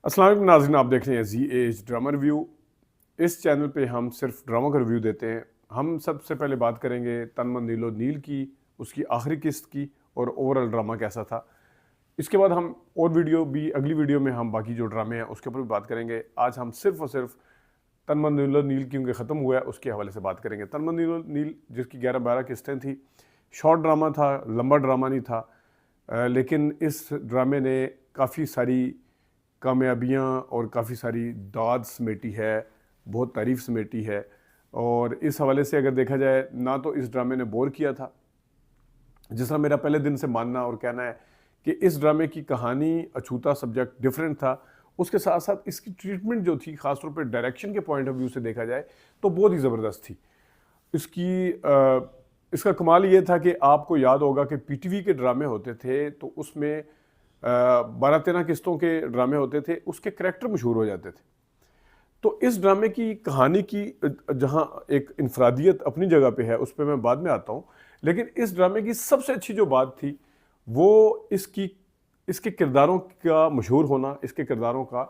अस्सलाम वालेकुम नाज़रीन, आप देख रहे हैं जी एज ड्रामा रिव्यू। इस चैनल पे हम सिर्फ ड्रामा का रिव्यू देते हैं। हम सबसे पहले बात करेंगे तन मन नीलो नील की, उसकी आखिरी किस्त की और ओवरऑल ड्रामा कैसा था। इसके बाद हम और वीडियो भी, अगली वीडियो में हम बाकी जो ड्रामे हैं उसके ऊपर भी बात करेंगे। आज हम सिर्फ और सिर्फ तन मन नीलो नील क्योंकि ख़त्म हुआ है उसके हवाले से बात करेंगे। तन मन नीलो नील जिसकी 11-12 किस्तें थी, शॉर्ट ड्रामा था, लंबा ड्रामा नहीं था। लेकिन इस ड्रामे ने काफ़ी सारी कामयाबियाँ और काफ़ी सारी दाद समेटी है, बहुत तारीफ़ समेटी है। और इस हवाले से अगर देखा जाए, ना तो इस ड्रामे ने बोर किया था, जिस तरह मेरा पहले दिन से मानना और कहना है कि इस ड्रामे की कहानी अछूता, सब्जेक्ट डिफरेंट था। उसके साथ साथ इसकी ट्रीटमेंट जो थी, ख़ासतौर पर डायरेक्शन के पॉइंट ऑफ व्यू से देखा जाए तो बहुत ही ज़बरदस्त थी। इसका कमाल ये था कि आपको याद होगा कि पीटीवी के ड्रामे होते थे तो उसमें 12-13 किस्तों के ड्रामे होते थे, उसके करैक्टर मशहूर हो जाते थे। तो इस ड्रामे की कहानी की जहाँ एक इनफरादियत अपनी जगह पे है, उस पर मैं बाद में आता हूँ। लेकिन इस ड्रामे की सबसे अच्छी जो बात थी वो इसके किरदारों का मशहूर होना, इसके किरदारों का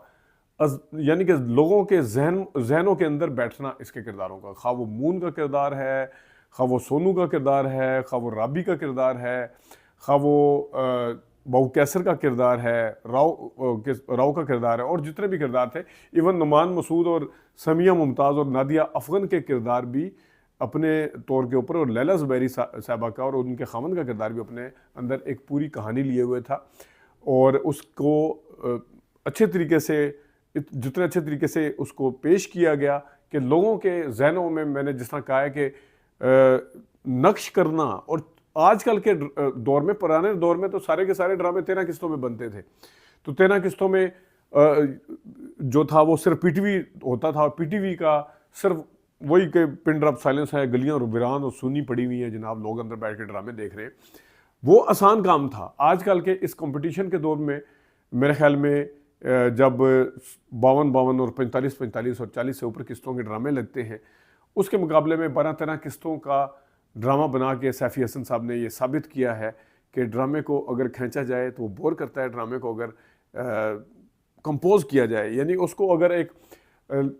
यानी कि लोगों के जहनों के अंदर बैठना इसके किरदारों का। खा वो मून का किरदार है, खा वो सोनू का किरदार है, खा वो राबी का किरदार है, खा वो बहू कैसर का किरदार है, राव का किरदार है, और जितने भी किरदार थे, इवन नुमान मसूद और समिया मुमताज़ और नादिया अफगन के किरदार भी अपने तौर के ऊपर, और लैला ज़ुबैरी साहबा का और उनके खामन का किरदार भी अपने अंदर एक पूरी कहानी लिए हुए था। और उसको अच्छे तरीके से, जितने अच्छे तरीके से उसको पेश किया गया कि लोगों के जहनों में, मैंने जिस तरह कहा है कि नक्श करना। और आजकल के दौर में, पुराने दौर में तो सारे के सारे ड्रामे 13 किस्तों में बनते थे। तो 13 किस्तों में जो था वो सिर्फ पीटीवी होता था। पीटीवी का सिर्फ वही कि पिन ड्रॉप साइलेंस है, गलियां और वीरान और सुनी पड़ी हुई हैं, जनाब लोग अंदर बैठ के ड्रामे देख रहे हैं, वो आसान काम था। आजकल के इस कंपटीशन के दौर में मेरे ख्याल में जब 52 और 45 और 40 से ऊपर किस्तों के ड्रामे लगते हैं, उसके मुकाबले में 12-13 किस्तों का ड्रामा बना के सैफ़ी हसन साहब ने ये साबित किया है कि ड्रामे को अगर खींचा जाए तो वो बोर करता है। ड्रामे को अगर कंपोज किया जाए, यानी उसको अगर एक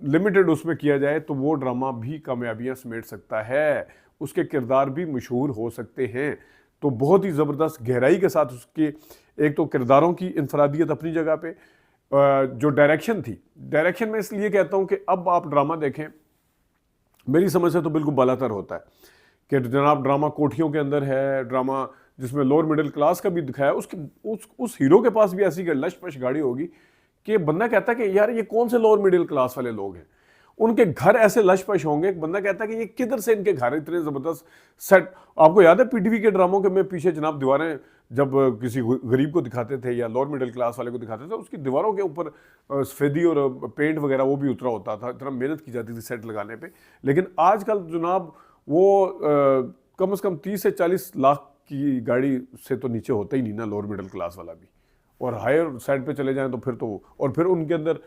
लिमिटेड उसमें किया जाए, तो वो ड्रामा भी कामयाबियां समेट सकता है, उसके किरदार भी मशहूर हो सकते हैं। तो बहुत ही ज़बरदस्त गहराई के साथ उसके, एक तो किरदारों की इनफरादियत अपनी जगह पे, जो डायरेक्शन थी, डायरेक्शन में इसलिए कहता हूँ कि अब आप ड्रामा देखें, मेरी समझ से तो बिल्कुल बालातर होता है कि जनाब ड्रामा कोठियों के अंदर है, ड्रामा जिसमें लोअर मिडिल क्लास का भी दिखाया, उस हीरो के पास भी ऐसी लश पश गाड़ी होगी कि बंदा कहता है कि यार ये कौन से लोअर मिडिल क्लास वाले लोग हैं। उनके घर ऐसे लश पश होंगे, बंदा कहता है कि ये किधर से इनके घर इतने ज़बरदस्त सेट। आपको याद है पीटीवी के ड्रामों के में पीछे जनाब दीवारें जब किसी गरीब को दिखाते थे या लोअर मिडिल क्लास वाले को दिखाते थे, उसकी दीवारों के ऊपर सफ़ेदी और पेंट वगैरह वो भी उतरा होता था, इतना मेहनत की जाती थी सेट लगाने पे। लेकिन आजकल जनाब वो कम से कम 30 से 40 लाख की गाड़ी से तो नीचे होता ही नहीं ना लोअर मिडिल क्लास वाला भी। और हायर साइड पे चले जाएं तो फिर तो, और फिर उनके अंदर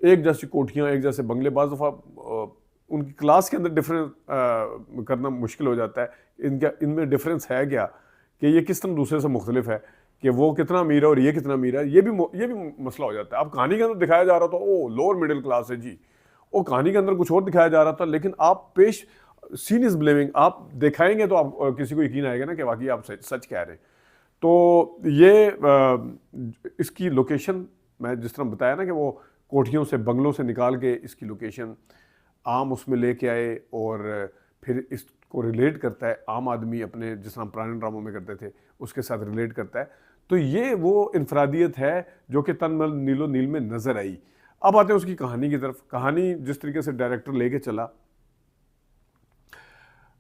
एक जैसी कोठियाँ, एक जैसे बंगले, बाज़ दफ़ा उनकी क्लास के अंदर डिफरेंस करना मुश्किल हो जाता है। इनमें डिफरेंस है क्या, कि ये किस तरह दूसरे से मुख्तलिफ है, कि वो कितना अमीर है और ये कितना अमीर है, ये भी मसला हो जाता है। अब कहानी के अंदर दिखाया जा रहा था ओ लोअर मिडिल क्लास है जी, वो कहानी के अंदर कुछ और दिखाया जा रहा था, लेकिन आप पेश, सीन इज ब्लेमिंग, आप दिखाएंगे तो आप किसी को यकीन आएगा ना कि वाकई आप सच कह रहे हैं। तो ये इसकी लोकेशन, मैं जिस तरह बताया ना कि वो कोठियों से, बंगलों से निकाल के इसकी लोकेशन आम उसमें लेके आए, और फिर इसको रिलेट करता है आम आदमी अपने, जिस तरह पुराने ड्रामों में करते थे, उसके साथ रिलेट करता है। तो ये वो इनफरादियत है जो कि तन मन नीलो नील में नज़र आई। अब आते हैं उसकी कहानी की तरफ। कहानी जिस तरीके से डायरेक्टर लेके चला,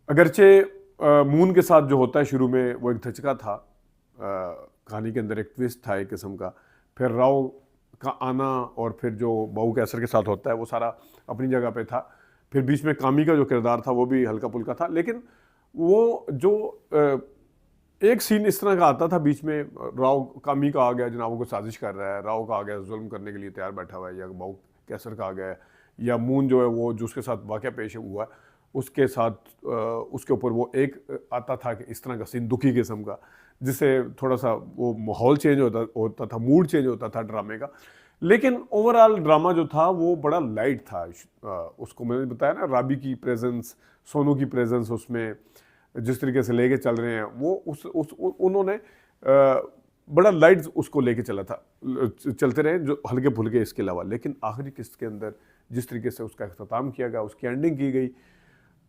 अगरचे मून के साथ जो होता है शुरू में वो एक धचका था, कहानी के अंदर एक ट्विस्ट था एक किस्म का, फिर राव का आना, और फिर जो बहू कैसर के साथ होता है वो सारा अपनी जगह पे था। फिर बीच में कामी का जो किरदार था वो भी हल्का फुल्का था, लेकिन वो जो एक सीन इस तरह का आता था बीच में, राव कामी का आ गया, जनाबों को साजिश कर रहा है, राव का आ गया जुल्म करने के लिए तैयार बैठा हुआ है, या बहू कैसर का आ गया है, या मून जो है वो जो उसके साथ वाक़या पेश हुआ उसके साथ उसके ऊपर वो एक आता था कि इस तरह का सीन दुखी किस्म का। जिससे थोड़ा सा वो माहौल चेंज होता था, मूड चेंज होता था ड्रामे का। लेकिन ओवरऑल ड्रामा जो था वो बड़ा लाइट था। उसको मैंने बताया ना, राबी की प्रेजेंस, सोनू की प्रेजेंस उसमें जिस तरीके से लेके चल रहे हैं वो उन्होंने बड़ा लाइट उसको लेके चलते रहे, जो हल्के फुल्के इसके अलावा। लेकिन आखिरी किस्त के अंदर जिस तरीके से उसका अख्ताम किया गया, उसकी एंडिंग की गई,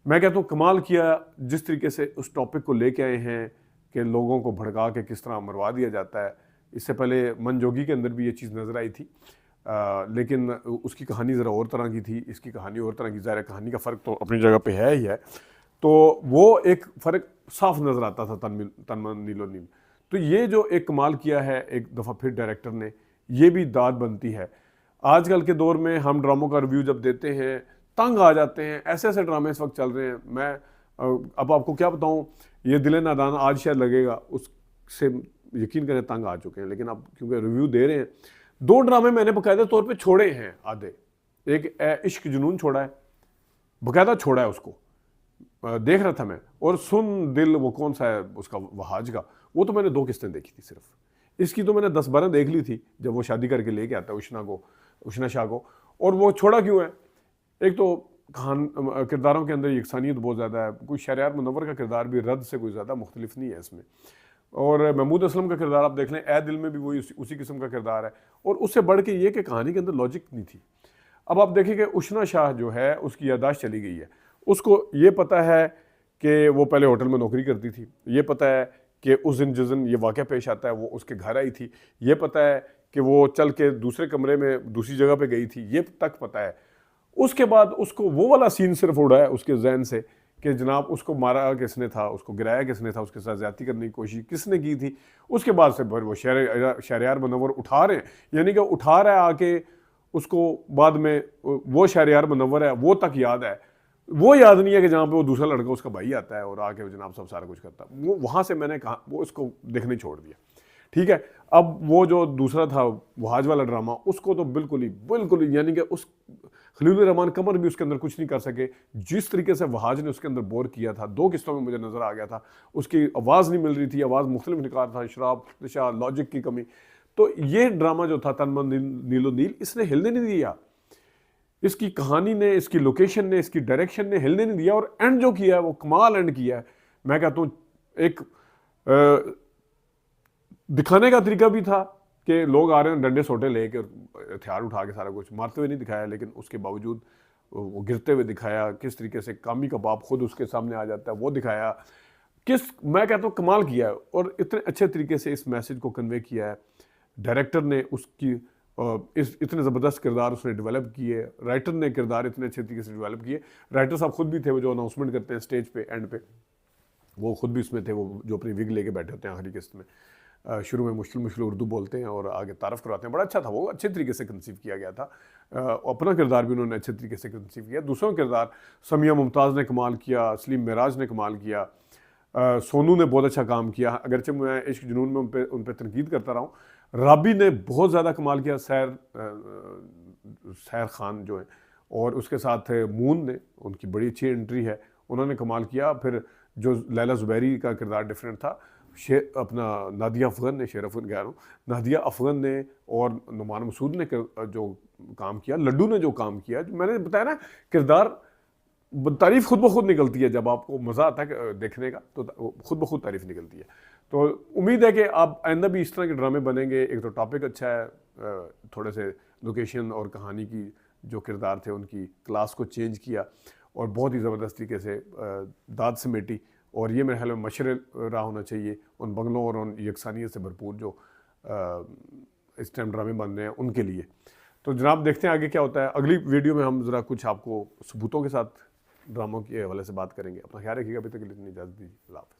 मैं कहता हूँ कमाल किया। जिस तरीके से उस टॉपिक को लेके आए हैं कि लोगों को भड़का के किस तरह मरवा दिया जाता है। इससे पहले मन जोगी के अंदर भी ये चीज़ नज़र आई थी, लेकिन उसकी कहानी ज़रा और तरह की थी, इसकी कहानी और तरह की। ज़ाहिर कहानी का फ़र्क तो अपनी जगह पे है ही है, तो वो एक फ़र्क साफ नज़र आता था तन मन नीलो नील। तो ये जो एक कमाल किया है एक दफ़ा फिर डायरेक्टर ने, ये भी दाद बनती है। आजकल के दौर में हम ड्रामों का रिव्यू जब देते हैं तंग आ जाते हैं, ऐसे ऐसे ड्रामे इस वक्त चल रहे हैं। मैं अब आपको क्या बताऊं, ये दिल नादान आज शायद लगेगा, उससे यकीन करें तंग आ चुके हैं। लेकिन अब क्योंकि रिव्यू दे रहे हैं, 2 ड्रामे मैंने बाकायदा तौर पे छोड़े हैं आधे। एक इश्क जुनून छोड़ा है, बाकायदा छोड़ा है उसको, देख रहा था मैं। और सुन दिल, वो कौन सा है उसका, वहाज का, वो तो मैंने 2 किस्तें देखी थी सिर्फ। इसकी तो मैंने 10-12 देख ली थी जब वो शादी करके लेके आता है उष्णा शाह को। और वो छोड़ा क्यों है? एक तो किरदारों के अंदर यकसानियत बहुत ज़्यादा है। कोई शहरयार मुनव्वर का किरदार भी रद्द से कोई ज़्यादा मुख्तलिफ नहीं है इसमें। और महमूद असलम का किरदार आप देख लें, ए दिल में भी वही उसी किस्म का किरदार है। और उससे बढ़ के ये कि कहानी के अंदर लॉजिक नहीं थी। अब आप देखें कि उष्णा शाह जो है उसकी यादाश्त चली गई है। उसको ये पता है कि वो पहले होटल में नौकरी करती थी, ये पता है कि उस दिन जिस दिन ये वाक़या पेश आता है वो उसके घर आई थी, ये पता है कि वो चल के दूसरे कमरे में दूसरी जगह पे गई थी, ये तक पता है। उसके बाद उसको वो वाला सीन सिर्फ उड़ा है उसके जहन से कि जनाब उसको मारा किसने था, उसको गिराया किसने था, उसके साथ ज्यादती करने की कोशिश किसने की थी। उसके बाद से फिर वो शहरयार मुनव्वर उठा रहे हैं, यानी कि उठा रहा है आके उसको। बाद में वो शहरयार मुनव्वर है वो तक याद है, वो याद नहीं है कि जहाँ पे वो दूसरा लड़का उसका भाई आता है और आके जनाब सब सारा कुछ करता है। वो वहाँ से मैंने कहा वो उसको देखने छोड़ दिया। ठीक है, अब वो जो दूसरा था वहाज वाला ड्रामा, उसको तो बिल्कुल ही यानी कि उस खलील रहमान कमर भी उसके अंदर कुछ नहीं कर सके। जिस तरीके से वहाज ने उसके अंदर बोर किया था, 2 किस्तों में मुझे नज़र आ गया था। उसकी आवाज़ नहीं मिल रही थी, आवाज़ मुख्तलिफ निकाल था, शराब नशा, लॉजिक की कमी। तो ये ड्रामा जो था तन मन नीलो नील, इसने हिलने नहीं दिया। इसकी कहानी ने, इसकी लोकेशन ने, इसकी डायरेक्शन ने हिलने नहीं दिया। और एंड जो किया है वो कमाल एंड किया है। मैं कहता हूँ एक दिखाने का तरीका भी था कि लोग आ रहे हैं डंडे सोटे लेके, हथियार उठा के, सारा कुछ मारते हुए नहीं दिखाया, लेकिन उसके बावजूद वो गिरते हुए दिखाया। किस तरीके से कामी का बाप खुद उसके सामने आ जाता है वो दिखाया। मैं कहता हूँ कमाल किया है। और इतने अच्छे तरीके से इस मैसेज को कन्वे किया है डायरेक्टर ने। उसकी इतने ज़बरदस्त किरदार उसने डेवलप किए, राइटर ने किरदार इतने अच्छे तरीके से डेवलप किए। राइटर साहब खुद भी थे, वो जो अनाउंसमेंट करते हैं स्टेज पे एंड पे, वो खुद भी उसमें थे। वो जो अपनी विग लेके बैठे होते हैं आखिरी किस्त में, शुरू में मुश्किल उर्दू बोलते हैं और आगे तारफ़ करवाते हैं। बड़ा अच्छा था वो, अच्छे तरीके से कंसीव किया गया था। अपना किरदार भी उन्होंने अच्छे तरीके से कंसीव किया। दूसरों किरदार समिया मुमताज़ ने कमाल किया, सलीम मेराज ने कमाल किया, सोनू ने बहुत अच्छा काम किया। अगरचे मैं इश्क जुनून में उन पर तनकीद करता रहा हूँ। राबी ने बहुत ज़्यादा कमाल किया, सैर खान जो है, और उसके साथ मून ने, उनकी बड़ी अच्छी एंट्री है, उन्होंने कमाल किया। फिर जो लैला ज़ुबैरी का किरदार डिफरेंट था, अपना नादिया अफ़गन ने, शेर अफ़गन कह रहा हूँ, नादिया अफ़गन ने और नुमान मसूद ने जो काम किया, लड्डू ने जो काम किया, जो मैंने बताया ना, किरदार तारीफ़ खुद ब खुद निकलती है। जब आपको मज़ा आता है देखने का तो खुद ब खुद तारीफ़ निकलती है। तो उम्मीद है कि आप आइंदा भी इस तरह के ड्रामे बनेंगे। एक तो टॉपिक अच्छा है, थोड़े से लोकेशन और कहानी की जो किरदार थे उनकी क्लास को चेंज किया और बहुत ही ज़बरदस्त तरीके से दाद समेटी। और ये मेरे ख्याल में मशरे रहा होना चाहिए उन बंगलों और उन यकसानियत से भरपूर जो इस टाइम ड्रामे बन रहे हैं उनके लिए। तो जनाब देखते हैं आगे क्या होता है। अगली वीडियो में हम ज़रा कुछ आपको सबूतों के साथ ड्रामों के हवाले से बात करेंगे। अपना ख्याल रखिएगा। अभी तक के लिए इतनी इजाज़त दीजिए। अल्लाह हाफ़िज़।